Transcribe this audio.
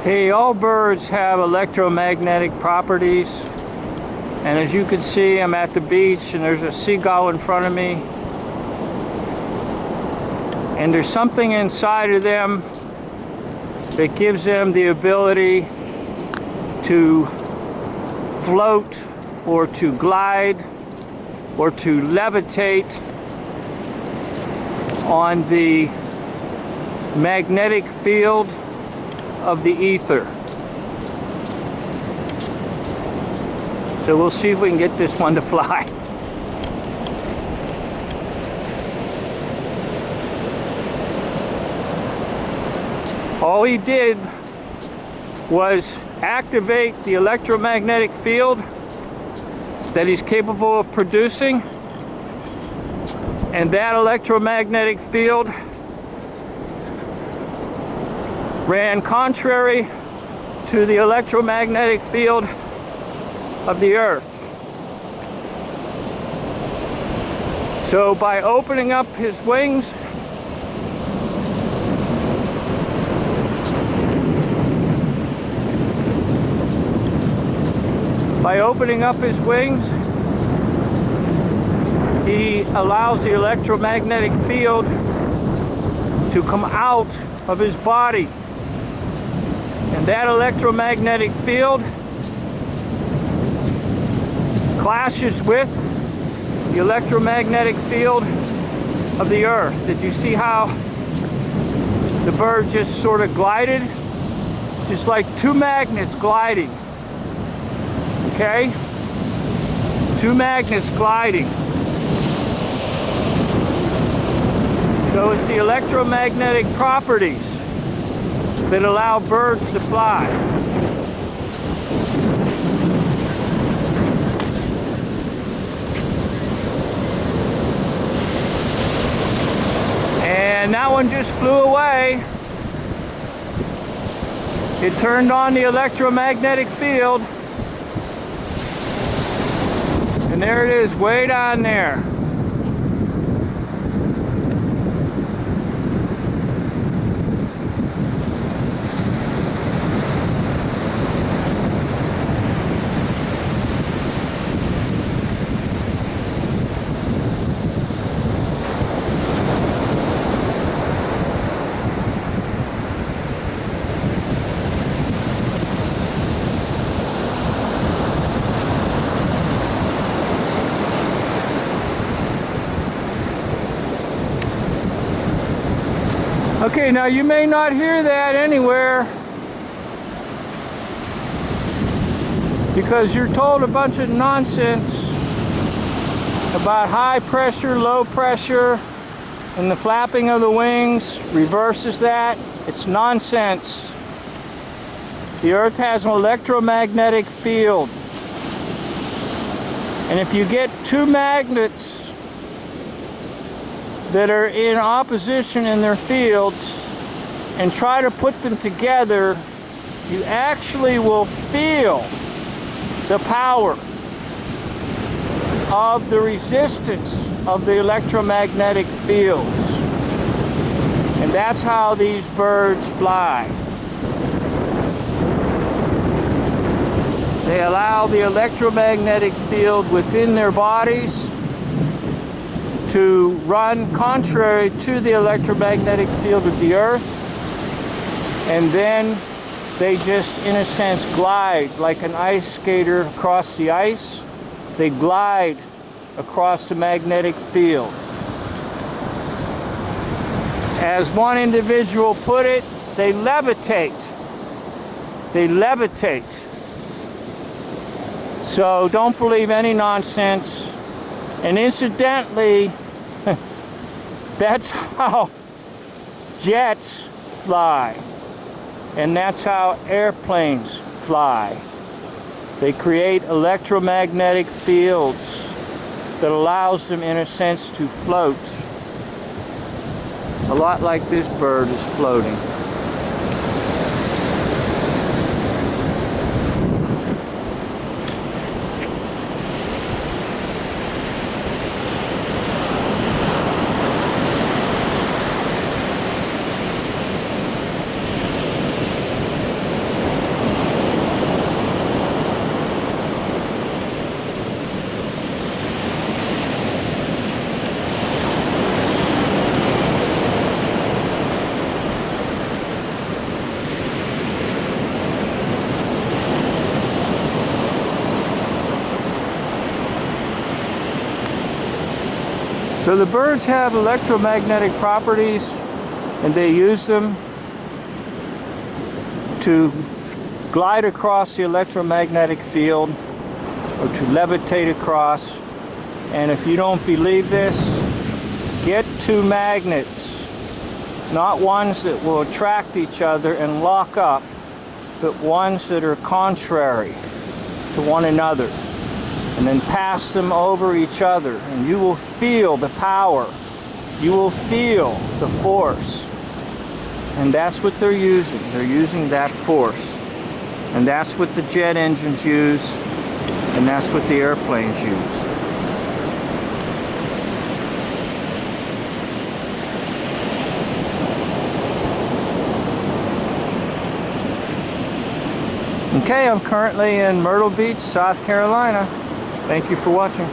Hey, all birds have electromagnetic properties, and as you can see, I'm at the beach and there's a seagull in front of me, and there's something inside of them that gives them the ability to float or to glide or to levitate on the magnetic field of the ether. So we'll see if we can get this one to fly. All he did was activate the electromagnetic field that he's capable of producing, and that electromagnetic field ran contrary to the electromagnetic field of the Earth. So by opening up his wings, he allows the electromagnetic field to come out of his body. And that electromagnetic field clashes with the electromagnetic field of the Earth. Did you see how the bird just sort of glided? Just like two magnets gliding. Okay? Two magnets gliding. So it's the electromagnetic properties that allow birds to fly. And that one just flew away. It turned on the electromagnetic field. And there it is, way down there. Okay, now you may not hear that anywhere because you're told a bunch of nonsense about high pressure, low pressure, and the flapping of the wings reverses that. It's nonsense. The Earth has an electromagnetic field. And if you get two magnets that are in opposition in their fields and try to put them together, you actually will feel the power of the resistance of the electromagnetic fields. And that's how these birds fly. They allow the electromagnetic field within their bodies to run contrary to the electromagnetic field of the Earth, and then they just, in a sense, glide like an ice skater across the ice. They glide across the magnetic field. As one individual put it, they levitate. They levitate. So don't believe any nonsense. And incidentally, that's how jets fly, and that's how airplanes fly. They create electromagnetic fields that allows them, in a sense, to float. A lot like this bird is floating. So the birds have electromagnetic properties, and they use them to glide across the electromagnetic field or to levitate across. And if you don't believe this, get two magnets, not ones that will attract each other and lock up, but ones that are contrary to one another, and then pass them over each other, and you will feel the power, you will feel the force. And that's what they're using. They're using that force, and that's what the jet engines use, and that's what the airplanes use. Okay, I'm currently in Myrtle Beach, South Carolina. Thank you for watching.